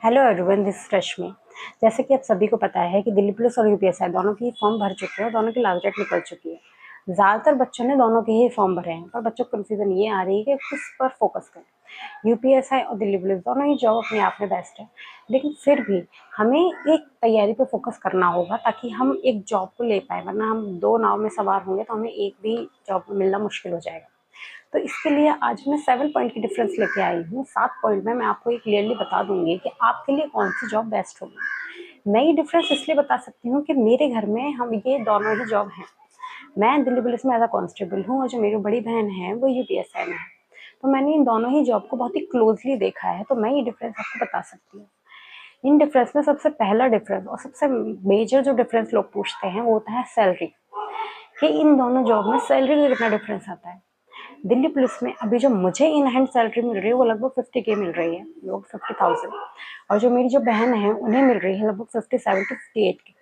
Hello everyone, this is रश्मि। जैसे कि आप सभी को पता है कि दिल्ली पुलिस और यूपीएसआई दोनों की फॉर्म भर चुके हैं और दोनों की लास्ट डेट निकल चुकी है। ज़्यादातर बच्चों ने दोनों के ही फॉर्म भरे हैं, पर बच्चों को कन्फ्यूजन ये आ रही है कि किस पर फोकस करें। यूपीएसआई और दिल्ली पुलिस दोनों ही जॉब अपने आप में बेस्ट है, लेकिन फिर भी हमें एक तैयारी पर फोकस करना होगा ताकि हम एक जॉब को ले पाए, वरना हम दो नाव में सवार होंगे तो हमें एक भी जॉब मिलना मुश्किल हो जाएगा। तो इसके लिए आज मैं 7 पॉइंट की डिफरेंस लेके आई हूँ। 7 पॉइंट में मैं आपको ये क्लियरली बता दूंगी कि आपके लिए कौन सी जॉब बेस्ट होगी। मैं ये डिफरेंस इसलिए बता सकती हूँ कि मेरे घर में हम ये दोनों ही जॉब हैं। मैं दिल्ली पुलिस में एज अ कांस्टेबल हूँ और जो मेरी बड़ी बहन है वो यूपीएसआई में है। तो मैंने इन दोनों ही जॉब को बहुत ही क्लोजली देखा है, तो मैं ये डिफरेंस आपको बता सकती हूँ। इन डिफरेंस में सबसे पहला डिफरेंस और सबसे मेजर जो डिफरेंस लोग पूछते हैं वो होता है सैलरी, कि इन दोनों जॉब में सैलरी का कितना डिफरेंस आता है। दिल्ली पुलिस में अभी जो मुझे इन हैंड सैलरी मिल रही है वो लगभग 50K मिल रही है, लगभग 50,000। और जो मेरी जो बहन है उन्हें मिल रही है लगभग 57 to 58K।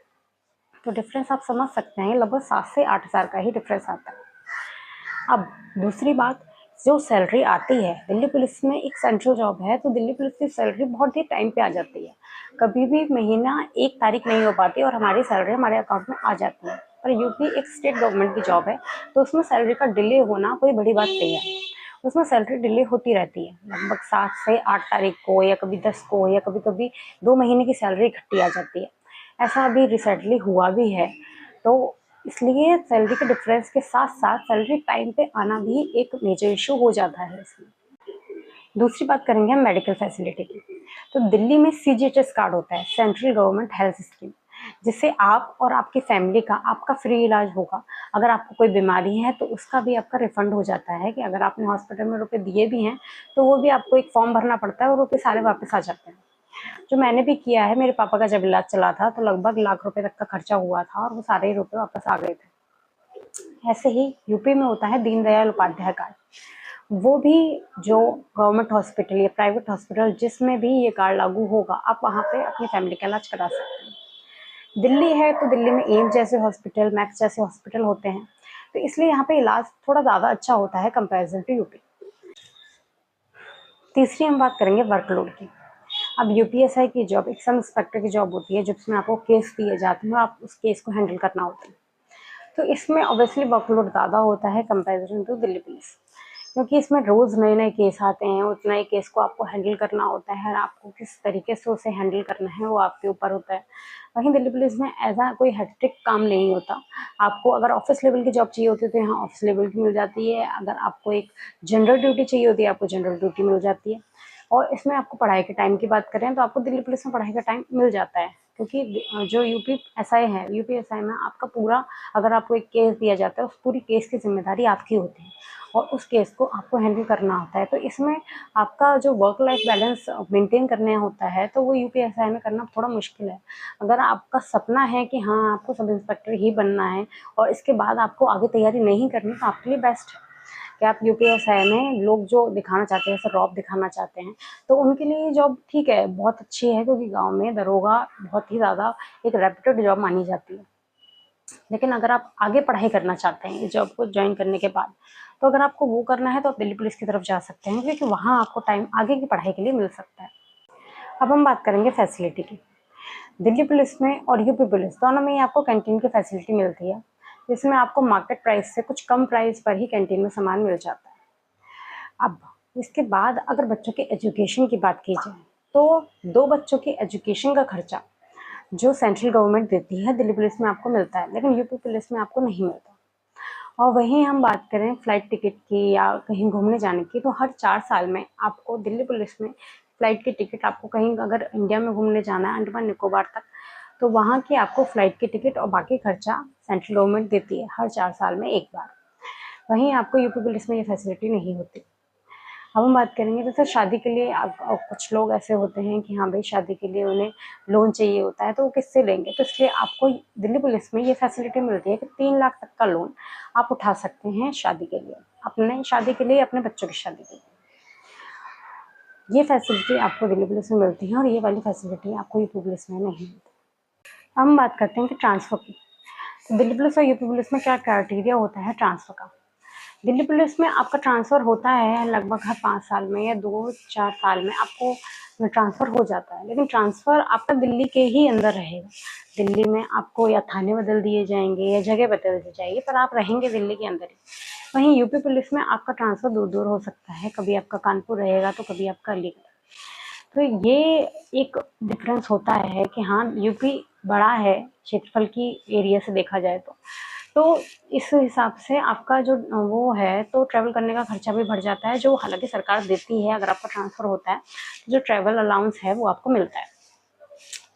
तो डिफरेंस आप समझ सकते हैं, लगभग 7 से 8 हज़ार का ही डिफरेंस आता है। अब दूसरी बात, जो सैलरी आती है दिल्ली पुलिस में, एक सेंट्रल जॉब है तो दिल्ली पुलिस की सैलरी बहुत ही टाइम पे आ जाती है। कभी भी महीना 1 तारीख नहीं हो पाती और हमारी सैलरी हमारे अकाउंट में आ जाती है। पर यूपी एक स्टेट गवर्नमेंट की जॉब है, तो उसमें सैलरी का डिले होना कोई बड़ी बात नहीं है। उसमें सैलरी डिले होती रहती है, लगभग 7 से 8 तारीख को या कभी 10 को या कभी कभी 2 महीने की सैलरी इकट्ठी आ जाती है। ऐसा अभी रिसेंटली हुआ भी है। तो इसलिए सैलरी के डिफरेंस के साथ साथ सैलरी टाइम पे आना भी एक मेजर इशू हो जाता है इसमें। दूसरी बात करेंगे हम मेडिकल फैसिलिटी की। तो दिल्ली में सीजीएचएस कार्ड होता है, सेंट्रल गवर्नमेंट हेल्थ स्कीम, जिससे आप और आपकी फैमिली का आपका फ्री इलाज होगा। अगर आपको कोई बीमारी है तो उसका भी आपका रिफंड हो जाता है, कि अगर आपने हॉस्पिटल में रुपए दिए भी हैं तो वो भी आपको एक फॉर्म भरना पड़ता है और रुपए सारे वापस आ जाते हैं। जो मैंने भी किया है, मेरे पापा का जब इलाज चला था तो लगभग लाख रुपए तक का खर्चा हुआ था और वो सारे रुपए वापस आ गए थे। ऐसे ही यूपी में होता है दीनदयाल उपाध्याय कार्ड। वो भी जो गवर्नमेंट हॉस्पिटल या प्राइवेट हॉस्पिटल जिसमें भी ये कार्ड लागू होगा, आप वहाँ पे अपनी फैमिली का इलाज करा सकते हैं। दिल्ली है तो दिल्ली में एम्स जैसे हॉस्पिटल, मैक्स जैसे हॉस्पिटल होते हैं, तो इसलिए यहाँ पे इलाज थोड़ा ज़्यादा अच्छा होता है कंपेरिजन टू यूपी। तीसरी हम बात करेंगे वर्कलोड की। अब यूपीएसआई की जॉब एक सब इंस्पेक्टर की जॉब होती है, जिसमें आपको केस दिए जाते हैं और आप उस केस को हैंडल करना होता है। तो इसमें ऑब्वियसली वर्कलोड ज़्यादा होता है कंपैरिजन टू दिल्ली पुलिस, क्योंकि इसमें रोज़ नए नए केस आते हैं। उस नए केस को आपको हैंडल करना होता है, आपको किस तरीके से उसे हैंडल करना है वो आपके ऊपर होता है। वहीं दिल्ली पुलिस में ऐसा कोई हेक्टिक काम नहीं होता। आपको अगर ऑफिस लेवल की जॉब चाहिए होती है तो यहाँ ऑफिस लेवल की मिल जाती है। अगर आपको एक जनरल ड्यूटी चाहिए होती है आपको जनरल ड्यूटी मिल जाती है। और इसमें आपको पढ़ाई के टाइम की बात करें तो आपको दिल्ली पुलिस में पढ़ाई का टाइम मिल जाता है, क्योंकि जो यूपीएसआई है, यूपीएसआई में आपका पूरा, अगर आपको एक केस दिया जाता है उस पूरी केस की जिम्मेदारी आपकी होती है और उस केस को आपको हैंडल करना होता है। तो इसमें आपका जो वर्क लाइफ बैलेंस मेंटेन करना होता है तो वो यूपीएसआई में करना थोड़ा मुश्किल है। अगर आपका सपना है कि हाँ आपको सब इंस्पेक्टर ही बनना है और इसके बाद आपको आगे तैयारी नहीं करनी, तो आपके लिए बेस्ट है कि आप यूपीएसआई में, लोग जो दिखाना चाहते हैं, जैसे रॉब दिखाना चाहते हैं, तो उनके लिए ये जॉब ठीक है, बहुत अच्छी है, क्योंकि गांव में दरोगा बहुत ही ज़्यादा एक रेप्यूटेड जॉब मानी जाती है। लेकिन अगर आप आगे पढ़ाई करना चाहते हैं इस जॉब को ज्वाइन करने के बाद, तो अगर आपको वो करना है तो आप दिल्ली पुलिस की तरफ जा सकते हैं, क्योंकि वहाँ आपको टाइम आगे की पढ़ाई के लिए मिल सकता है। अब हम बात करेंगे फैसिलिटी की। दिल्ली पुलिस में और यूपी पुलिस दोनों में ही आपको कैंटीन की फैसिलिटी मिलती है, जिसमें आपको मार्केट प्राइस से कुछ कम प्राइस पर ही कैंटीन में सामान मिल जाता है। अब इसके बाद अगर बच्चों के एजुकेशन की बात की जाए तो 2 बच्चों के एजुकेशन का खर्चा जो सेंट्रल गवर्नमेंट देती है दिल्ली पुलिस में आपको मिलता है, लेकिन यूपी पुलिस में आपको नहीं मिलता। और वहीं हम बात करें फ्लाइट टिकट की या कहीं घूमने जाने की, तो हर 4 साल में आपको दिल्ली पुलिस में फ्लाइट की टिकट, आपको कहीं अगर इंडिया में घूमने जाना है अंडमान निकोबार तक, तो वहाँ की आपको फ्लाइट की टिकट और बाकी खर्चा सेंट्रल गवर्नमेंट देती है हर 4 साल में एक बार। वहीं आपको यूपी पुलिस में ये फैसिलिटी नहीं होती। अब हम बात करेंगे जैसे शादी के लिए, अब कुछ लोग ऐसे होते हैं कि हाँ भाई शादी के लिए उन्हें लोन चाहिए होता है, तो वो किससे लेंगे, तो इसलिए आपको दिल्ली पुलिस में ये फैसिलिटी मिलती है कि 3 लाख तक का लोन आप उठा सकते हैं शादी के लिए, अपने शादी के लिए, अपने बच्चों की शादी के लिए। ये फैसिलिटी आपको दिल्ली पुलिस में मिलती है और ये वाली फैसिलिटी आपको यूपी पुलिस में नहीं मिलती। अब हम बात करते हैं कि ट्रांसफ़र की। तो दिल्ली पुलिस और यूपी पुलिस में क्या क्राइटेरिया होता है ट्रांसफ़र का। दिल्ली पुलिस में आपका ट्रांसफ़र होता है लगभग हर 5 साल में या 2-4 साल में आपको ट्रांसफ़र हो जाता है, लेकिन ट्रांसफ़र आपका दिल्ली के ही अंदर रहेगा। दिल्ली में आपको या थाने बदल दिए जाएँगे या जगह बदल दी जाएगी, पर आप रहेंगे दिल्ली के अंदर ही। वहीं यूपी पुलिस में आपका ट्रांसफ़र दूर-दूर हो सकता है, कभी आपका कानपुर रहेगा तो कभी आपका अलीगढ़। तो ये एक डिफ़रेंस होता है कि हाँ, यूपी बड़ा है क्षेत्रफल की एरिया से देखा जाए तो। तो इस हिसाब से आपका जो वो है तो ट्रैवल करने का खर्चा भी बढ़ जाता है, जो हालाँकि सरकार देती है। अगर आपका ट्रांसफ़र होता है, तो जो ट्रैवल अलाउंस है वो आपको मिलता है।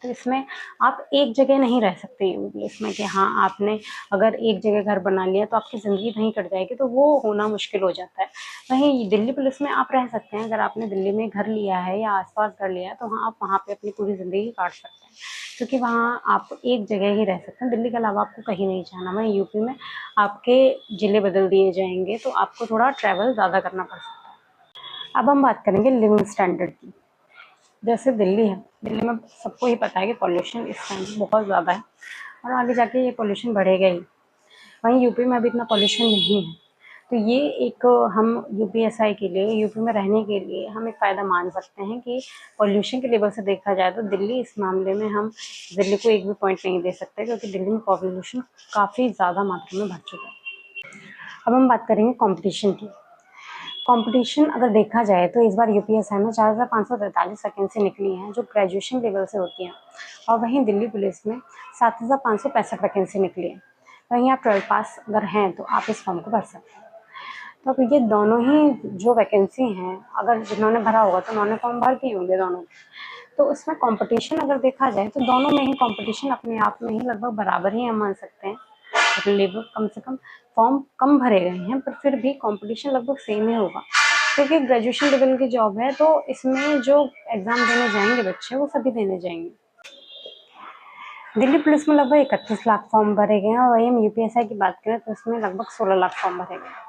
तो इसमें आप एक जगह नहीं रह सकते इसमें कि हाँ, आपने अगर एक जगह घर बना लिया तो आपकी ज़िंदगी वहीं कट जाएगी, तो वो होना मुश्किल हो जाता है। वहीं दिल्ली पुलिस में आप रह सकते हैं, अगर आपने दिल्ली में घर लिया है या आस-पास घर लिया है तो हाँ, आप वहाँ पे अपनी पूरी ज़िंदगी काट सकते हैं, क्योंकि वहाँ आप एक जगह ही रह सकते हैं, दिल्ली के अलावा आपको कहीं नहीं जाना। वहीं यूपी में आपके ज़िले बदल दिए जाएँगे, तो आपको थोड़ा ट्रैवल ज़्यादा करना पड़ सकता है। अब हम बात करेंगे लिविंग स्टैंडर्ड की। जैसे दिल्ली है, दिल्ली में सबको ही पता है कि पॉल्यूशन इस टाइम पे बहुत ज़्यादा है और आगे जाके ये पॉल्यूशन बढ़ेगा ही। वहीं यूपी में अभी इतना पॉल्यूशन नहीं है, तो ये एक हम यूपीएसआई के लिए, यूपी में रहने के लिए हम एक फ़ायदा मान सकते हैं कि पॉल्यूशन के लेवल से देखा जाए तो दिल्ली इस मामले में हम दिल्ली को एक भी पॉइंट नहीं दे सकते, क्योंकि दिल्ली में पॉल्यूशन काफ़ी ज़्यादा मात्रा में बढ़ चुका है। अब हम बात करेंगे कॉम्पिटिशन की। कंपटीशन अगर देखा जाए तो इस बार यूपीएसआई में 4,543 वैकेंसी निकली हैं, जो ग्रेजुएशन लेवल से होती हैं, और वहीं दिल्ली पुलिस में 7,565 वैकेंसी निकली है। वहीं आप 12 पास अगर हैं तो आप इस फॉर्म को भर सकते हैं। तो अब ये दोनों ही जो वैकेंसी हैं, अगर जिन्होंने भरा होगा तो उन्होंने फॉर्म भर दिए होंगे दोनों। तो उसमें कंपटीशन अगर देखा जाए तो दोनों में ही कंपटीशन अपने आप में ही लगभग बराबर ही हम मान सकते हैं। लेवल कम से कम फॉर्म कम भरे गए हैं, पर फिर भी कंपटीशन लगभग सेम ही होगा, क्योंकि ग्रेजुएशन लेवल की जॉब है, तो इसमें जो एग्ज़ाम देने जाएंगे बच्चे वो सभी देने जाएंगे। दिल्ली पुलिस में लगभग 31 लाख फॉर्म भरे गए हैं, और वहीं हम यूपीएसआई की बात करें तो इसमें लगभग 16 लाख फॉर्म भरे गए हैं।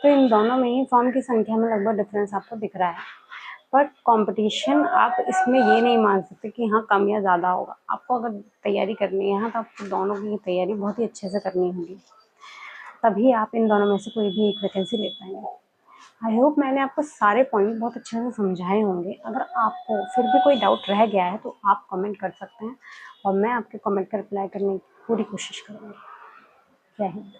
तो इन दोनों में ही फॉर्म की संख्या में लगभग डिफरेंस आपको दिख रहा है, पर कंपटीशन आप इसमें ये नहीं मान सकते कि हाँ, कम या ज़्यादा होगा। आपको अगर तैयारी करनी है हाँ, तो आपको दोनों की तैयारी बहुत ही अच्छे से करनी होगी, तभी आप इन दोनों में से कोई भी एक वैकेंसी ले पाएंगे। आई होप मैंने आपको सारे पॉइंट बहुत अच्छे से समझाए होंगे। अगर आपको फिर भी कोई डाउट रह गया है तो आप कमेंट कर सकते हैं, और मैं आपके कमेंट का रिप्लाई करने की पूरी कोशिश करूँगी। जय हिंद।